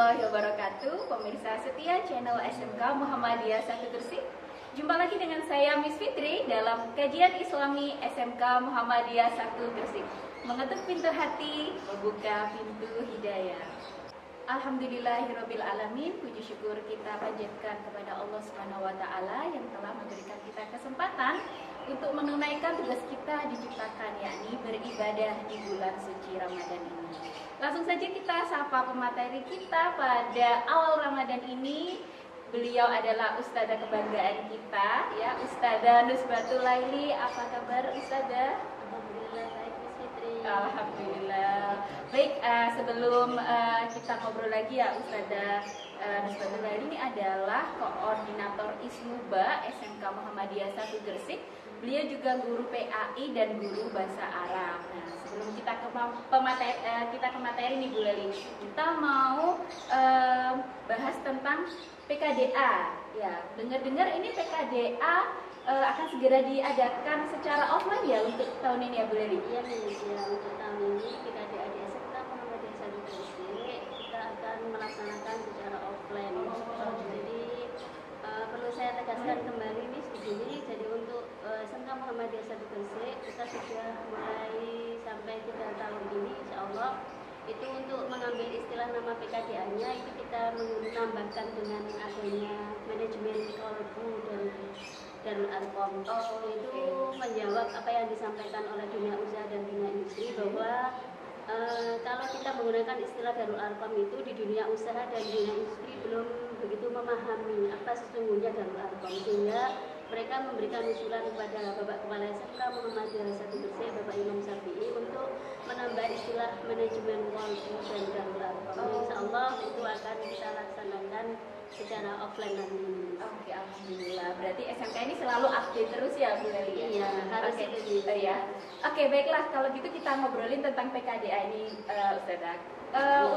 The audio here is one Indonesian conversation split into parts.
warahmatullahi wabarakatuh. Pemirsa setia channel SMK Muhammadiyah 1 Gresik. Jumpa lagi dengan saya Miss Fitri dalam kajian Islami SMK Muhammadiyah 1 Gresik. Mengetuk pintu hati, membuka pintu hidayah. Alhamdulillahirabbil alamin. Puji syukur kita panjatkan kepada Allah Subhanahu wa taala yang telah memberikan kita kesempatan untuk menunaikan tugas kita diciptakan, yakni beribadah di bulan suci Ramadan ini. Langsung saja kita sapa pemateri kita pada awal Ramadan ini. Beliau adalah ustadzah kebanggaan kita, ya, Ustadzah Nusbatul Laili. Apa kabar Ustadzah? Alhamdulillah baik, Miss Fitri. Alhamdulillah. Baik, sebelum kita ngobrol lagi ya, Ustadzah Nusbatul Laili ini adalah koordinator Ismuba SMK Muhammadiyah 1 Gresik. Beliau juga guru PAI dan guru bahasa Arab. Nah, sebelum kita ke materi nih Bu Leli, kita mau bahas tentang PKDA. Ya, dengar-dengar ini PKDA akan segera diadakan secara offline ya untuk tahun ini ya Bu Leli? Iya, ya, untuk tahun ini PKDA di SMK Muhammadiyah 1 Gresik kita akan melaksanakan secara offline. Jadi perlu saya tegaskan kembali nih di sini. Jadi untuk SMK Muhammadiyah 1 Gresik kita sudah mulai sampai 3 tahun ini, insya Allah itu untuk mengambil istilah nama PKDA-nya itu kita menambahkan dengan adanya manajemen kolbu dan Darul Arqam. Itu menjawab apa yang disampaikan oleh dunia usaha dan dunia industri bahwa kalau kita menggunakan istilah Darul Arqam itu di dunia usaha dan dunia industri belum begitu memahami apa sesungguhnya Darul Arqam, sehingga mereka memberikan usulan kepada Bapak Kepala SMK Muhammadiyah 1 Gresik, Bapak Imam Syafi'i, untuk menambah istilah manajemen kolbu dan Darul Arqam. Insya Allah itu akan kita laksanakan secara offline nanti. Oke, alhamdulillah. Berarti SMK ini selalu update terus ya Bu Leli? Iya, harus itu ya. Oke, baiklah, kalau gitu kita ngobrolin tentang PKDA ini, Ustadzah.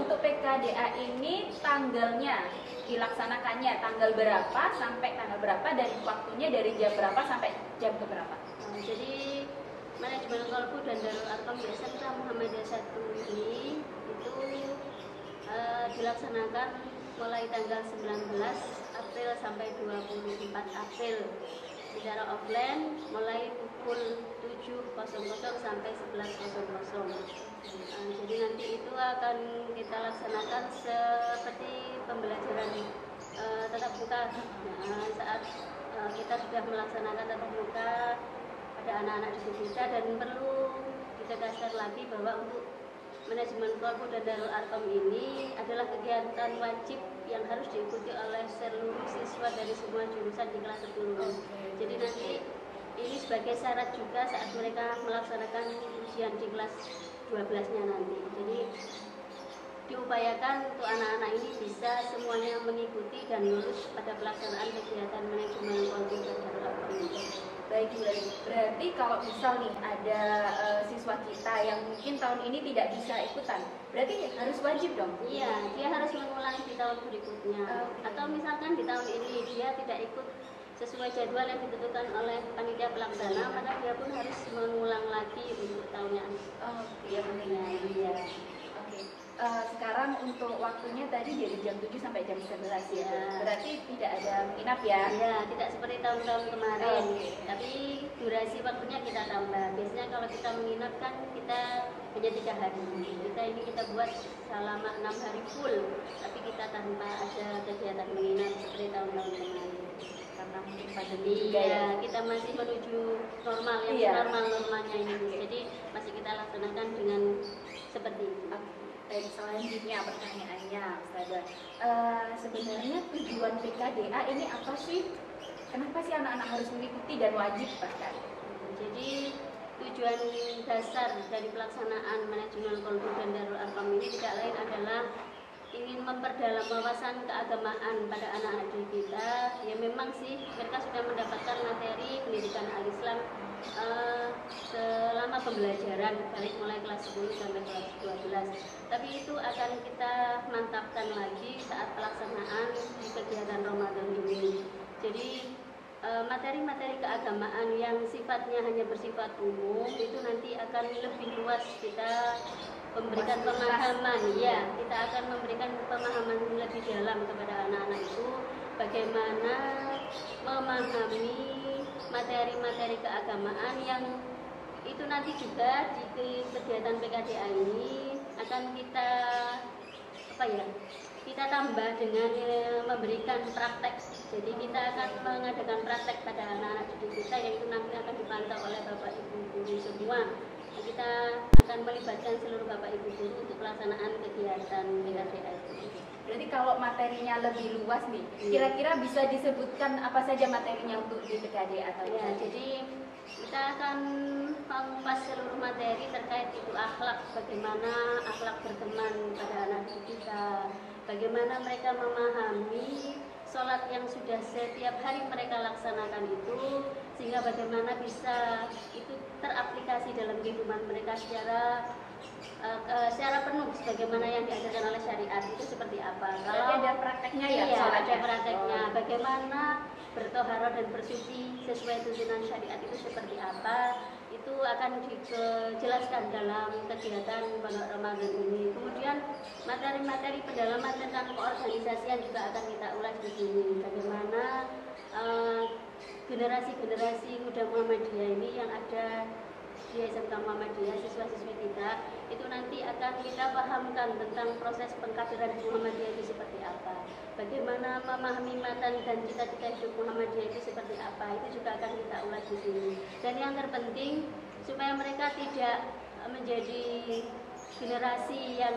Untuk PKDA ini tanggalnya dilaksanakannya tanggal berapa sampai tanggal berapa, dan waktunya dari jam berapa sampai jam berapa? Jadi manajemen kolbu dan Darul Arqam di SMK Muhammadiyah 1 ini itu dilaksanakan mulai tanggal 19 April sampai 24 April secara offline mulai pukul 7.00 sampai 11.00. Jadi nanti itu akan kita laksanakan seperti pembelajaran tatap muka. Saat kita sudah melaksanakan tatap muka pada anak-anak didik kita, dan perlu ditegaskan lagi bahwa untuk manajemen kolbu dan Darul Arqam ini adalah kegiatan wajib yang harus diikuti oleh seluruh siswa dari semua jurusan di kelas 10. Jadi nanti ini sebagai syarat juga saat mereka melaksanakan ujian di kelas 12-nya nanti. Jadi diupayakan untuk anak-anak ini bisa semuanya mengikuti dan lulus pada pelaksanaan kegiatan manajemen kolbu dan Darul Arqam ini. Baik, berarti kalau misal nih ada siswa kita yang mungkin tahun ini tidak bisa ikutan, berarti harus wajib dong? Iya, dia harus mengulang di tahun berikutnya. Atau misalkan di tahun ini dia tidak ikut sesuai jadwal yang ditentukan oleh panitia pelaksana, maka dia pun harus mengulang lagi untuk tahunnya. Iya, pentingnya. Iya. Oke. Sekarang untuk waktunya tadi dari jam 7 sampai jam 11 ya. Berarti tidak ada menginap ya? Iya, tidak seperti tahun-tahun kemarin. Tapi durasi waktunya kita tambah. Biasanya kalau kita menginap kan kita hanya 3 hari. Kita buat selama 6 hari full. Tapi kita tanpa ada kegiatan menginap seperti tahun-tahun kemarin. Karena mungkin pandemi juga ya. ya. Kita masih menuju normal normal-normalnya ini. Jadi masih kita laksanakan dengan seperti itu. Selanjutnya pertanyaannya, Ustazah, sebenarnya tujuan PKDA ini apa sih? Kenapa sih anak-anak harus mengikuti dan wajib bahkan? Jadi tujuan dasar dari pelaksanaan manajemen kolbu dan Darul Arqam ini tidak lain adalah ingin memperdalam wawasan keagamaan pada anak-anak didik kita. Ya memang sih mereka sudah mendapatkan materi pendidikan al-Islam selama pembelajaran baik mulai kelas 10 sampai kelas 12. Tapi itu akan kita mantapkan lagi saat pelaksanaan di kegiatan Ramadan ini. Jadi materi-materi keagamaan yang sifatnya hanya bersifat umum itu nanti akan lebih luas kita memberikan pemahaman, ya kita akan memberikan pemahaman lebih dalam kepada anak-anak itu bagaimana memahami materi-materi keagamaan yang itu nanti juga di kegiatan PKDA ini akan kita kita tambah dengan memberikan praktek. Jadi kita akan mengadakan praktek pada anak-anak didik kita yang itu nanti akan dipantau oleh Bapak Ibu guru semua. Kita akan melibatkan seluruh Bapak Ibu guru untuk pelaksanaan kegiatan PKDA itu. Berarti kalau materinya lebih luas nih, kira-kira bisa disebutkan apa saja materinya untuk di PKDA atau ya? Jadi kita akan mengupas seluruh materi terkait itu akhlak, bagaimana akhlak berteman pada anak didik kita, bagaimana mereka memahami sholat yang sudah setiap hari mereka laksanakan itu, sehingga bagaimana bisa itu teraplikasi dalam kehidupan mereka secara penuh sebagaimana yang diajarkan oleh syariat itu seperti apa. Kalau ada prakteknya ya, iya, ada prakteknya. Bagaimana bertoharo dan bersuci sesuai tuntunan syariat itu seperti apa, itu akan dijelaskan dalam kegiatan Pondok Ramadan ini. Kemudian materi-materi pendalaman tentang keorganisasian juga akan kita ulas di sini. Bagaimana generasi-generasi muda Muhammadiyah ini yang ada di SMK Muhammadiyah, siswa-siswi kita itu nanti akan kita pahamkan tentang proses pengkaderan Muhammadiyah itu seperti apa, bagaimana memahami matan dan cita-cita hidup Muhammadiyah itu seperti apa, itu juga akan kita ulas di sini. Dan yang terpenting supaya mereka tidak menjadi generasi yang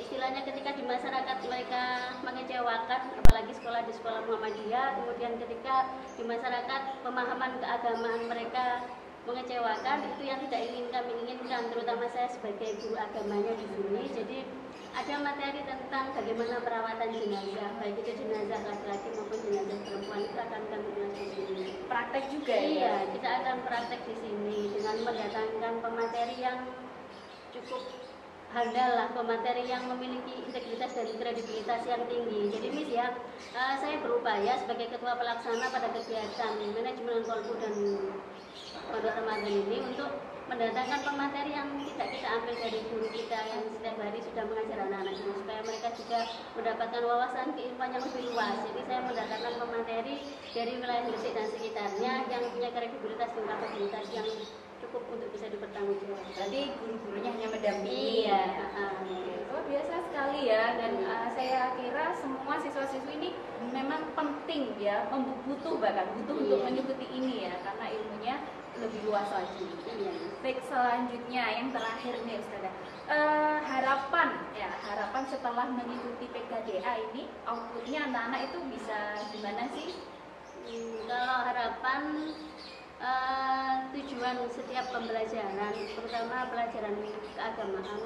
istilahnya ketika di masyarakat mereka mengecewakan, apalagi sekolah di sekolah Muhammadiyah, kemudian ketika di masyarakat pemahaman keagamaan mereka mengecewakan, itu yang tidak ingin kami inginkan, terutama saya sebagai guru agamanya di sini. Jadi ada materi tentang bagaimana perawatan jenazah, baik itu jenazah laki-laki maupun jenazah perempuan, itu akan kami ulas di sini. Praktek juga iya, kita akan praktek di sini dengan mendatangkan pemateri yang cukup handal lah, pemateri yang memiliki integritas dan kredibilitas yang tinggi. Jadi Miss ya, saya berupaya sebagai ketua pelaksana pada kegiatan manajemen kolbu dan Pondok Ramadan ini untuk mendatangkan pemateri yang tidak kita ambil dari guru kita yang setiap hari sudah mengajar anak-anak ini, supaya mereka juga mendapatkan wawasan keilmuan yang lebih luas. Jadi saya mendatangkan pemateri dari wilayah Gresik dan sekitarnya yang punya kredibilitas dan kapabilitas yang cukup untuk bisa dipertanggungjawabkan. Jadi guru-gurunya hanya mendampingi. Iya. Oh, biasa sekali ya, dan saya kira semua siswa-siswi ini memang penting ya, butuh untuk mengikuti ini ya, karena ilmunya lebih luas lagi. Iya. Baik, selanjutnya yang terakhir nih Ustazah, harapan setelah mengikuti PKDA ini outputnya anak-anak itu bisa gimana sih? Kalau harapan tujuan setiap pembelajaran, terutama pelajaran keagamaan,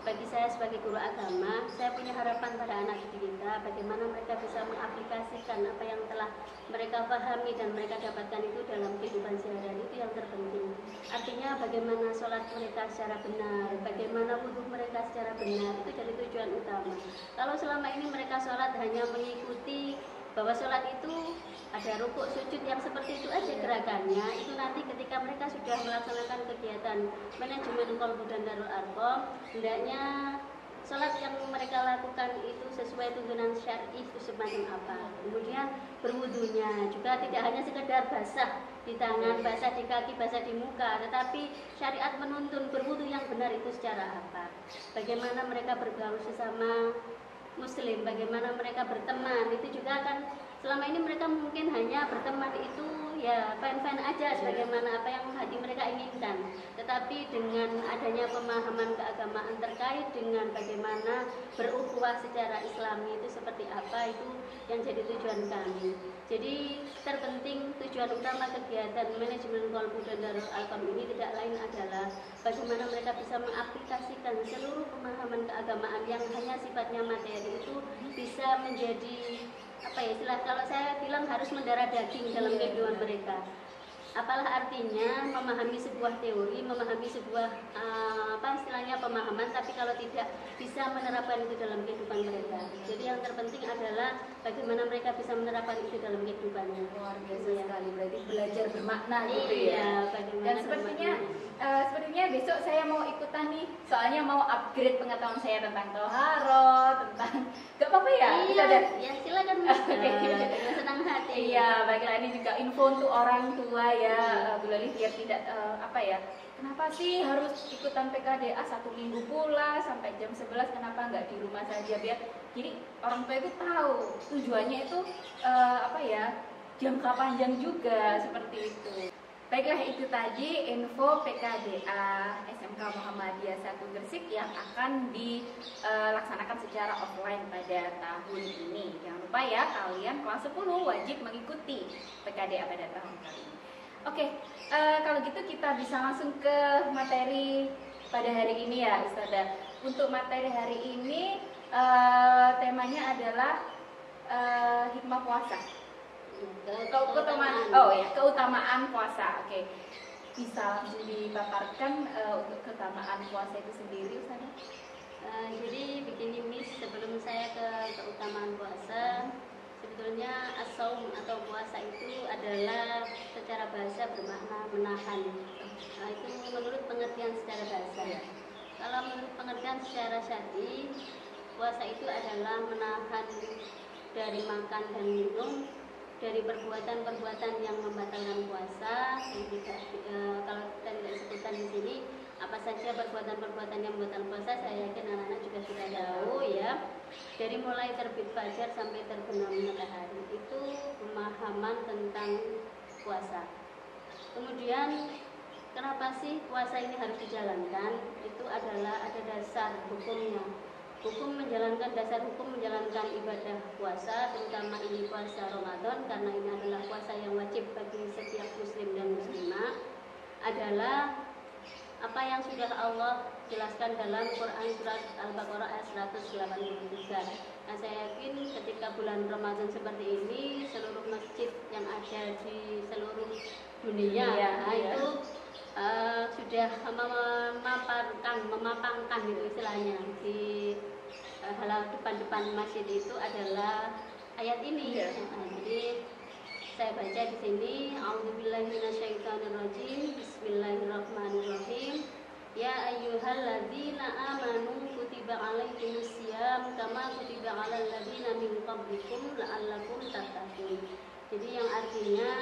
bagi saya sebagai guru agama, saya punya harapan pada anak didik kita, bagaimana mereka bisa mengaplikasikan apa yang telah mereka pahami dan mereka dapatkan itu dalam kehidupan sehari-hari, itu yang terpenting. Artinya bagaimana sholat mereka secara benar, bagaimana wudhu mereka secara benar, itu jadi tujuan utama. Kalau selama ini mereka sholat hanya mengikuti bahwa sholat itu ada rukuk sujud yang seperti itu aja gerakannya, itu nanti ketika mereka sudah melaksanakan kegiatan manajemen kolbu dan darul arqam, hendaknya sholat yang mereka lakukan itu sesuai tuntunan syar'i itu semacam apa. Kemudian berwudunya juga tidak hanya sekedar basah di tangan, basah di kaki, basah di muka, tetapi syariat menuntun berwudu yang benar itu secara apa, bagaimana mereka bergaul sesama muslim, bagaimana mereka berteman, itu juga akan selama ini mereka mungkin hanya berteman itu ya fine-fine aja sebagaimana apa yang hati mereka inginkan. Tetapi dengan adanya pemahaman keagamaan terkait dengan bagaimana berukhuwah secara islami itu seperti apa, itu yang jadi tujuan kami. Jadi terpenting tujuan utama kegiatan manajemen kolbu dan darul arqam ini tidak lain adalah bagaimana mereka bisa mengaplikasikan seluruh pemahaman keagamaan yang hanya sifatnya materi itu bisa menjadi istilah kalau saya bilang harus mendarah daging dalam kehidupan mereka. Apalah artinya memahami sebuah teori, memahami sebuah istilahnya pemahaman, tapi kalau tidak bisa menerapkan itu dalam kehidupan mereka. Jadi yang terpenting adalah bagaimana mereka bisa menerapkan itu dalam kehidupannya. Luar biasa sekali, berarti belajar bermakna gitu ya. Iya, bagaimana Dan sepertinya besok saya mau ikutan nih, soalnya mau upgrade pengetahuan saya tentang toharo, tentang gak apa-apa ya? Iya, Bisa, ya silakan. Dengan senang hati. Iya, baiklah, ini juga info untuk orang tua ya, Bu Lali, biar tidak kenapa sih harus ikutan PKDA 1 minggu pula sampai jam 11, kenapa nggak di rumah saja, biar jadi orang tua itu tahu tujuannya itu jangka panjang juga seperti itu. Baiklah, itu tadi info PKDA SMK Muhammadiyah 1 Gresik yang akan dilaksanakan secara offline pada tahun ini. Jangan lupa ya, kalian kelas 10 wajib mengikuti PKDA pada tahun kali ini. Oke, kalau gitu kita bisa langsung ke materi pada hari ini ya, Ustazah. Untuk materi hari ini temanya adalah hikmah puasa. Keutamaan puasa. Oke. Bisa langsung dipaparkan untuk keutamaan puasa itu sendiri, Ustazah? Jadi begini Miss, sebelum saya ke keutamaan puasa, sebetulnya as-saum atau puasa itu adalah secara bahasa bermakna menahan. Nah, itu menurut pengertian secara bahasa. Kalau menurut pengertian secara syar'i, puasa itu adalah menahan dari makan dan minum, dari perbuatan-perbuatan yang membatalkan puasa. Kalau kita tidak sebutkan di sini apa saja perbuatan-perbuatan yang membatalkan puasa, saya yakin anak-anak juga sudah tahu ya. Dari mulai terbit fajar sampai terbenam matahari, itu pemahaman tentang puasa. Kemudian kenapa sih puasa ini harus dijalankan? Itu adalah ada dasar hukumnya. Dasar hukum menjalankan ibadah puasa, terutama ini puasa Ramadan, karena ini adalah puasa yang wajib bagi setiap muslim dan muslimah, adalah apa yang sudah Allah jelaskan dalam Quran surat Al-Baqarah ayat 183. Nah, saya yakin ketika bulan Ramadan seperti ini, seluruh masjid yang ada di seluruh dunia itu sudah memapangkan itu istilahnya di depan masjid itu adalah ayat ini. Nah, jadi saya baca di sini, A'udzubillahi minasyaitonirrajim, Bismillahirrahmanirrahim. Ya ayyuhalladzina amanu kutiba alaikumusiyam kama kutiba alal ladzina min qablikum la'allakum tattaqun. Jadi yang artinya,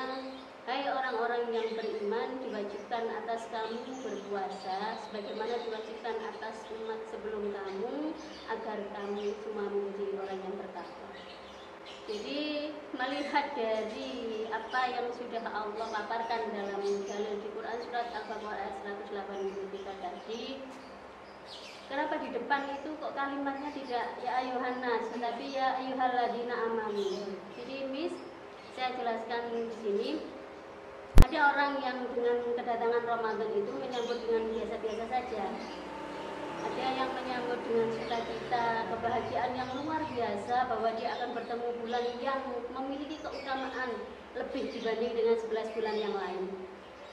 hai orang-orang yang beriman, diwajibkan atas kamu berpuasa sebagaimana diwajibkan atas umat sebelum kamu, agar kamu semua menjadi orang yang bertakwa. Jadi melihat dari apa yang sudah Allah paparkan dalam dalil di Quran surat Al-Baqarah ayat 183 tadi, kenapa di depan itu kok kalimatnya tidak ya ayuhan nas, tetapi ya ayyuhalladzina amanu. Jadi Miss, saya jelaskan di sini. Ada orang yang dengan kedatangan Ramadan itu menyambut dengan biasa-biasa saja. Ada yang menyambut dengan sukacita, kebahagiaan yang luar biasa bahwa dia akan bertemu bulan yang memiliki keutamaan lebih dibanding dengan 11 bulan yang lain.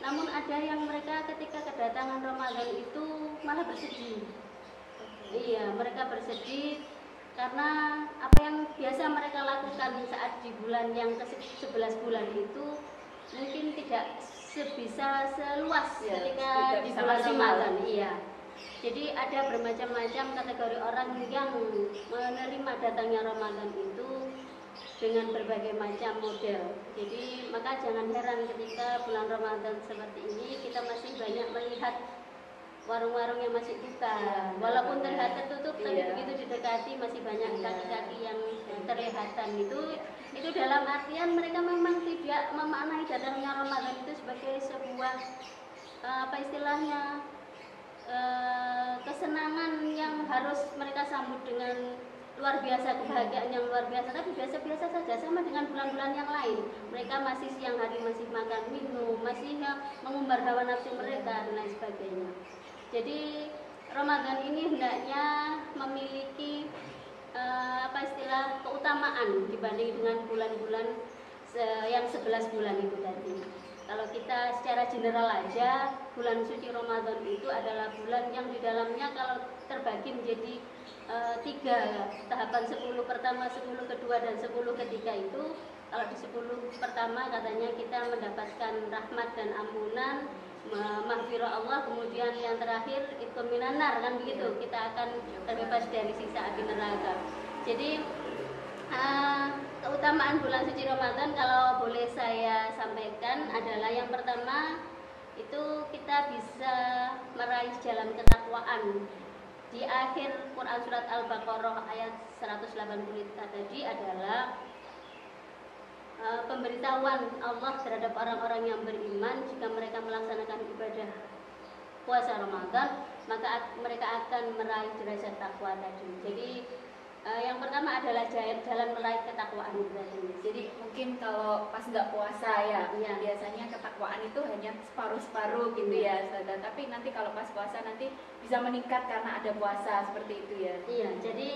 Namun ada yang mereka ketika kedatangan Ramadan itu malah bersedih. Iya, mereka bersedih karena apa yang biasa mereka lakukan saat di bulan yang ke-11 bulan itu mungkin tidak seluas ketika di bulan Ramadan. Iya. Jadi ada bermacam-macam kategori orang yang menerima datangnya Ramadan itu dengan berbagai macam model. Jadi maka jangan heran ketika bulan Ramadan seperti ini kita masih banyak melihat warung-warung yang masih buka, walaupun terlihat tertutup, tapi begitu didekati masih banyak kaki-kaki yang terlihatan. Itu dalam artian mereka memang tidak memaknai datangnya Ramadan itu sebagai sebuah kesenangan yang harus mereka sambut dengan luar biasa, kebahagiaan yang luar biasa, tapi biasa-biasa saja, sama dengan bulan-bulan yang lain. Mereka masih siang hari masih makan minum, masih mengumbar hawa nafsu mereka dan lain sebagainya. Jadi Ramadan ini hendaknya memiliki keutamaan dibanding dengan bulan-bulan yang 11 bulan itu tadi. Kalau kita secara general aja, bulan suci Ramadan itu adalah bulan yang di dalamnya kalau terbagi menjadi 3 tahapan, 10 pertama, 10 kedua, dan 10 ketiga itu. Kalau di 10 pertama katanya kita mendapatkan rahmat dan ampunan, mahfirah Allah, kemudian yang terakhir itu minanar, kan begitu, kita akan terbebas dari siksa api neraka. Jadi keutamaan bulan suci Ramadan kalau boleh saya sampaikan adalah yang pertama itu kita bisa meraih jalan ketakwaan. Di akhir Quran surat Al-Baqarah ayat 180 tadi adalah pemberitahuan Allah terhadap orang-orang yang beriman, jika mereka melaksanakan ibadah puasa Ramadan maka mereka akan meraih derajat takwa tadi. Jadi yang pertama adalah jalan meraih ketakwaan tadi. Jadi mungkin kalau pas nggak puasa ya, biasanya ketakwaan itu hanya separuh-separuh gitu ya, saudara. Tapi nanti kalau pas puasa nanti bisa meningkat karena ada puasa, seperti itu ya. Iya, jadi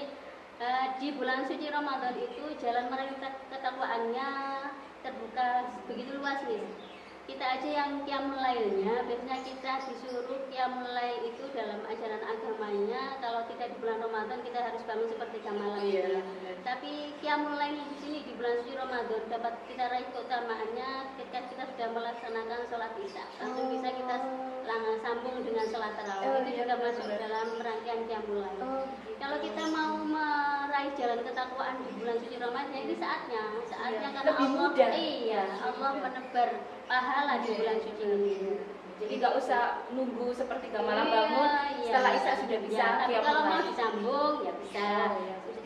di bulan suci Ramadan itu jalan meraih ketakwaannya terbuka begitu luas nih. Kita aja yang qiyamul lailnya, biasanya kita disuruh qiyamul lail itu dalam ajaran agamanya kalau tidak di bulan Ramadan kita harus bangun sepertiga malam. Iya. Tapi qiyamul lail di sini di bulan suci Ramadan dapat kita raih keutamaannya ketika kita sudah melaksanakan sholat isya. Langsung bisa kita sambung dengan sholat tarawih. Itu juga masuk dalam rangkaian qiyamul lail. Kalau kita mau meraih jalan ketakwaan di bulan suci Ramadan, ini saatnya karena Allah, Allah menebar pahala di bulan suci ini. Jadi nggak usah nunggu sepertiga malam bangun, setelah isya sudah bisa. Tapi kalau mau disambung ya bisa.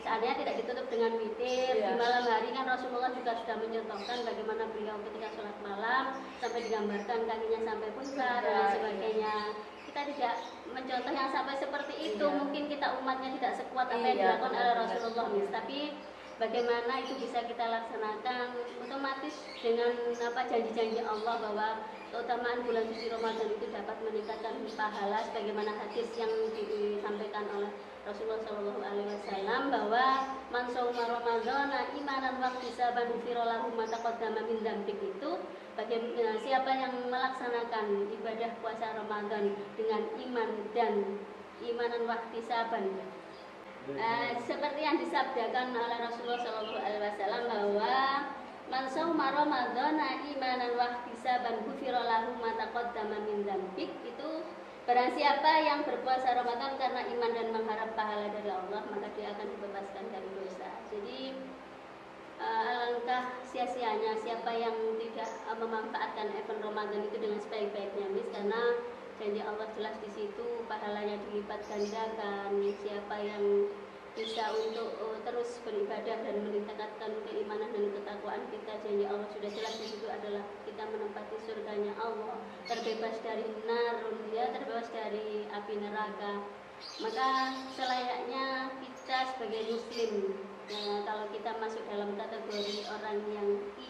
Saatnya tidak ditutup dengan witir. Di malam hari kan Rasulullah juga sudah mencontohkan bagaimana beliau ketika sholat malam sampai digambarkan kakinya sampai puncak dan sebagainya. Kita tidak mencontoh yang sampai seperti itu. Mungkin kita umatnya tidak sekuat apa yang dilakukan oleh Rasulullah, tapi bagaimana itu bisa kita laksanakan otomatis dengan janji-janji Allah bahwa keutamaan bulan suci Ramadan itu dapat meningkatkan pahala, sebagaimana hadis yang disampaikan oleh Rasulullah SAW bahwa man shauma ramadhana imanan wa ihtisaban ghufira lahu ma taqaddama min dzambik, itu bagaimana siapa yang melaksanakan ibadah puasa Ramadan dengan iman dan imanan wa ihtisaban, seperti yang disabdakan oleh Rasulullah SAW bahwa man shauma ramadhana imanan wa ihtisaban ghufira lahu ma taqaddama min dzambik, itu barang siapa yang berpuasa Ramadan karena iman dan mengharap pahala dari Allah, maka dia akan dibebaskan dari dosa. Jadi alangkah sia-sianya siapa yang tidak memanfaatkan event Ramadan itu dengan sebaik-baiknya, karena janji Allah jelas di situ, pahalanya dilipat gandakan. Siapa yang bisa untuk terus beribadah dan meningkatkan keimanan dan ketakwaan kita, janji Allah sudah jelas di situ adalah kita menempati surganya Allah, terbebas dari narun, terbebas dari api neraka. Maka selayaknya kita sebagai muslim, kalau kita masuk dalam kategori orang yang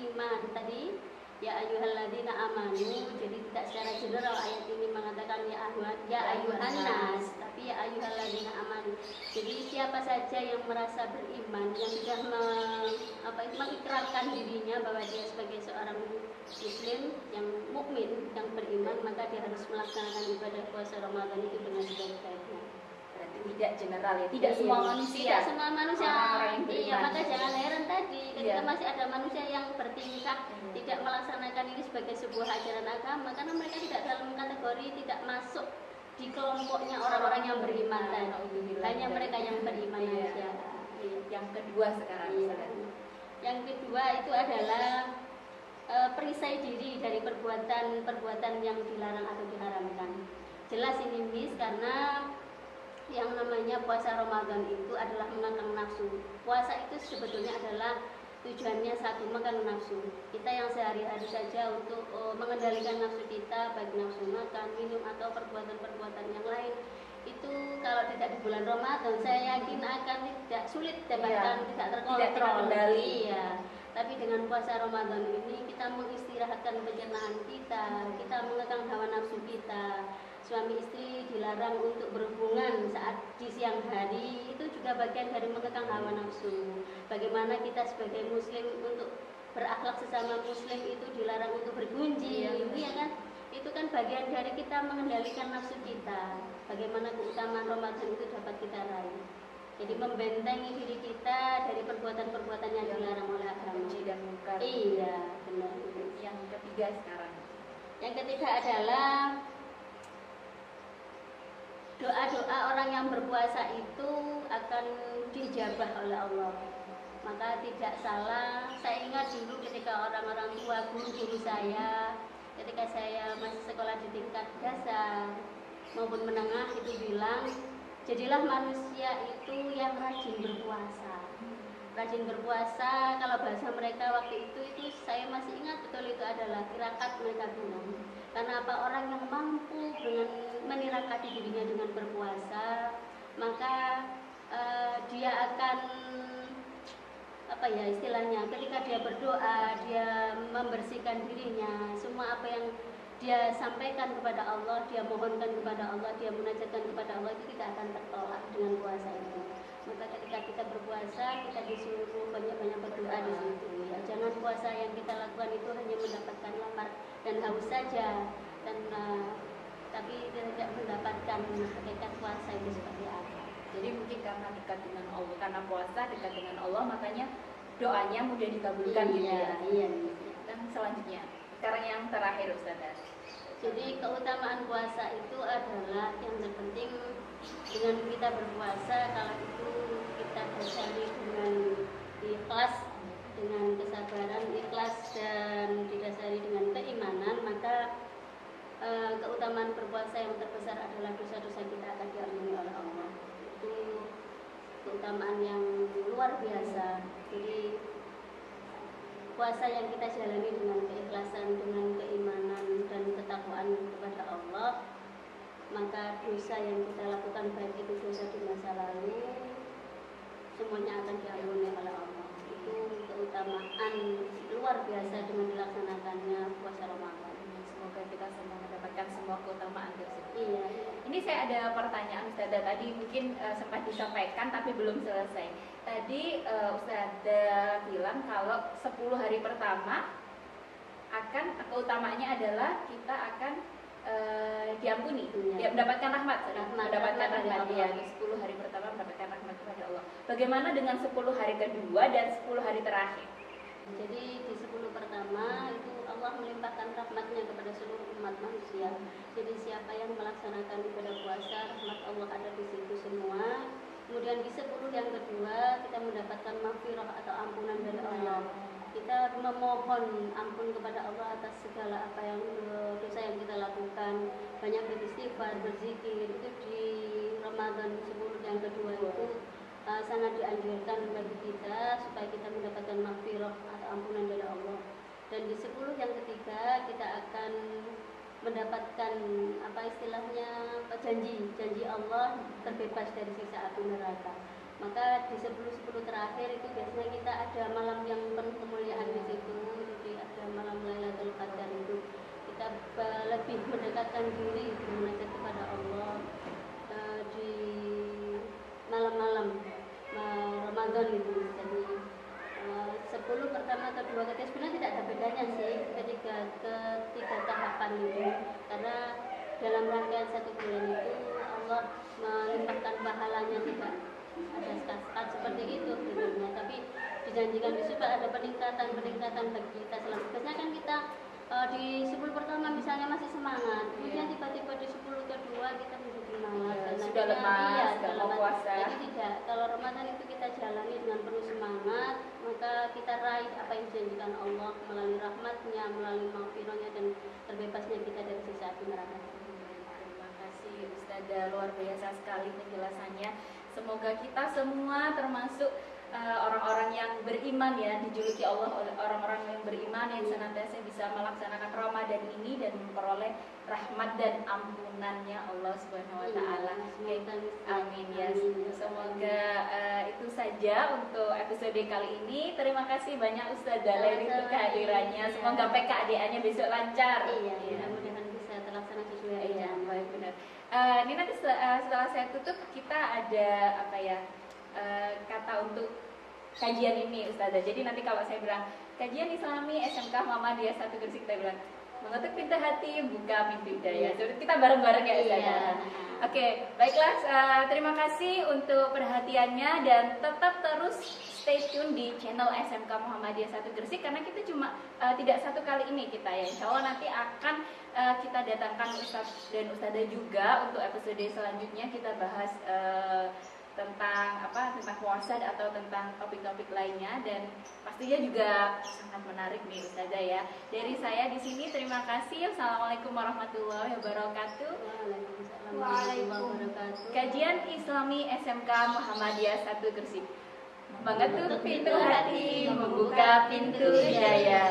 iman tadi, ya ayyuhalladzina amanu, jadi tidak secara general ayat ini mengatakan ya ayyuhan nas, tapi ya ayyuhalladzina amanu. Jadi siapa saja yang merasa beriman, yang sudah mengikrarkan dirinya bahwa dia sebagai seorang muslim yang mukmin, yang beriman, maka dia harus melaksanakan ibadah puasa Ramadan itu dengan sebaik-baiknya. Berarti tidak general ya, tidak semua manusia. Tidak semua manusia. Iya, maka jangan heran tadi ketika masih ada manusia yang bertingkah tidak melaksanakan ini sebagai sebuah ajaran agama, karena mereka tidak dalam kategori, tidak masuk di kelompoknya orang-orang yang beriman tadi. Hanya mereka yang beriman saja. Yang kedua sekarang. Yang kedua itu adalah perisai diri dari perbuatan yang dilarang atau diharamkan. Jelas ini karena yang namanya puasa Ramadan itu adalah mengekang nafsu. Puasa itu sebetulnya adalah tujuannya satu, makan nafsu. Kita yang sehari-hari saja untuk mengendalikan nafsu kita, baik nafsu makan, minum atau perbuatan-perbuatan yang lain, itu kalau tidak di bulan Ramadan saya yakin akan tidak sulit dapatkan, tidak terkontrol. Tapi dengan puasa Ramadan ini kita mengistirahatkan pencernaan kita mengekang hawa nafsu kita. Suami istri dilarang untuk berhubungan saat di siang hari, itu juga bagian dari mengekang hawa nafsu. Bagaimana kita sebagai muslim untuk berakhlak sesama muslim itu dilarang untuk bergunjing, ya kan? itu kan bagian dari kita mengendalikan nafsu kita. Bagaimana keutamaan Ramadan itu dapat kita raih. Jadi membentengi diri kita dari perbuatan-perbuatan yang dilarang oleh agama. Benci dan mungkar. Iya, benar. Yang ketiga sekarang. Yang ketiga adalah doa-doa orang yang berpuasa itu akan dijabah oleh Allah. Maka tidak salah, saya ingat dulu ketika orang-orang tua, guru-guru saya, ketika saya masih sekolah di tingkat dasar maupun menengah itu bilang, jadilah manusia itu yang rajin berpuasa. Rajin berpuasa, kalau bahasa mereka waktu itu saya masih ingat betul, itu adalah tirakat mereka bilang. Karena apa? Orang yang mampu dengan menirakati dirinya dengan berpuasa, maka dia akan istilahnya, ketika dia berdoa, dia membersihkan dirinya, semua apa yang dia sampaikan kepada Allah, dia mohonkan kepada Allah, dia munajatkan kepada Allah, itu tidak akan tertolak dengan puasa itu. Maka ketika kita berpuasa, kita disuruh banyak-banyak berdoa di situ. Ya, jangan puasa yang kita lakukan itu hanya mendapatkan lapar dan haus saja, dan tapi tidak mendapatkan hakikat puasa itu seperti apa. Jadi mungkin karena dekat dengan Allah, karena puasa dekat dengan Allah, makanya doanya mudah dikabulkan gitu ya. Iya. Dan selanjutnya, sekarang yang terakhir Ustazah. Jadi keutamaan puasa itu adalah yang terpenting dengan kita berpuasa, kalau itu kita dasari dengan ikhlas, dengan kesabaran, ikhlas dan didasari dengan keimanan, maka keutamaan berpuasa yang terbesar adalah dosa-dosa kita akan diampuni oleh Allah. Itu keutamaan yang luar biasa. Jadi puasa yang kita jalani dengan keikhlasan, dengan keimanan dan ketakwaan kepada Allah, maka dosa yang kita lakukan, baik itu dosa di masa lalu, semuanya akan diampuni oleh Allah. Itu keutamaan luar biasa dengan dilaksanakannya puasa Ramadan. Semoga kita semua mendapatkan semua keutamaan tersebut. Iya. Ini saya ada pertanyaan Ustazah, tadi mungkin sempat disampaikan tapi belum selesai. Tadi Ustazah bilang kalau 10 hari pertama akan keutamaannya adalah kita akan diampuni, ya, mendapatkan rahmat. Mendapatkan rahmat ya, Allah. 10 hari pertama mendapatkan rahmat kepada Allah. Bagaimana dengan 10 hari kedua dan 10 hari terakhir? Jadi di 10 pertama itu Allah melimpahkan rahmatnya kepada seluruh umat manusia. Jadi siapa yang melaksanakan ibadah puasa, rahmat Allah ada di situ semua. Kemudian di 10 yang kedua kita mendapatkan maghfirah atau ampunan dari Allah. Kita memohon ampun kepada Allah atas segala apa yang dosa yang kita lakukan. Banyak beristighfar, berzikir. Itu di Ramadan 10 yang kedua itu sangat dianjurkan bagi kita supaya kita mendapatkan maghfirah atau ampunan dari Allah. Dan di 10 yang ketiga kita akan mendapatkan janji Allah terbebas dari siksa api neraka. Maka di 10 terakhir itu biasanya kita ada malam yang penuh kemuliaan di situ. Jadi ada malam Lailatul Qadar itu kita lebih mendekatkan diri bermunajat kepada Allah di malam-malam Ramadan itu. Jadi 10 pertama, kedua, ketiga sebenarnya tidak ada bedanya sih ketiga tahapan ini, karena dalam rangkaian 1 bulan itu Allah melimpahkan pahalanya, tidak ada sekat seperti itu tentunya, tapi dijanjikan di situ ada peningkatan bagi kita selama. Biasanya kan kita di 10 pertama misalnya masih semangat, kemudian tiba-tiba di 10 kedua kita menjadi malas, sudah lemas, sudah mau puasa. Jadi tidak, kalau Ramadan itu kita jalani dengan penuh semangat, maka kita raih apa yang dijanjikan Allah melalui rahmatnya, melalui maghfirahnya dan terbebasnya kita dari siksa api neraka. Terima kasih Ustazah, luar biasa sekali penjelasannya. Semoga kita semua termasuk orang-orang yang beriman ya, dijuluki Allah oleh orang-orang yang beriman yang senantiasa bisa melaksanakan Ramadan ini dan memperoleh rahmat dan ampunannya Allah Subhanahu wa taala. Amin ya. Semoga itu saja untuk episode kali ini. Terima kasih banyak Ustazah Leri untuk kehadirannya. Semoga PKDA-nya besok lancar. Iya, mudah-mudahan bisa terlaksana sesuai rencana. Baik, benar. Ini nanti setelah saya tutup kita ada kata untuk kajian ini Ustazah. Jadi nanti kalau saya bilang kajian Islami SMK Muhammadiyah 1 Gresik, kita bilang mengetuk pintu hati, buka pintu hidayah. Jadi kita bareng-bareng ya Ustazah. Iya. Oke, baiklah. Terima kasih untuk perhatiannya dan tetap terus stay tune di channel SMK Muhammadiyah 1 Gresik karena kita cuma tidak satu kali ini kita ya. Insya Allah nanti akan kita datangkan Ustadz dan Ustadzah juga untuk episode selanjutnya kita bahas tentang puasa atau tentang topik-topik lainnya dan pastinya juga sangat menarik nih Ustazah ya. Dari saya di sini terima kasih. Assalamualaikum warahmatullahi wabarakatuh. Waalaikumsalam. Kajian Islami SMK Muhammadiyah 1 Gresik. Mengetuk pintu hati, membuka pintu hidayah.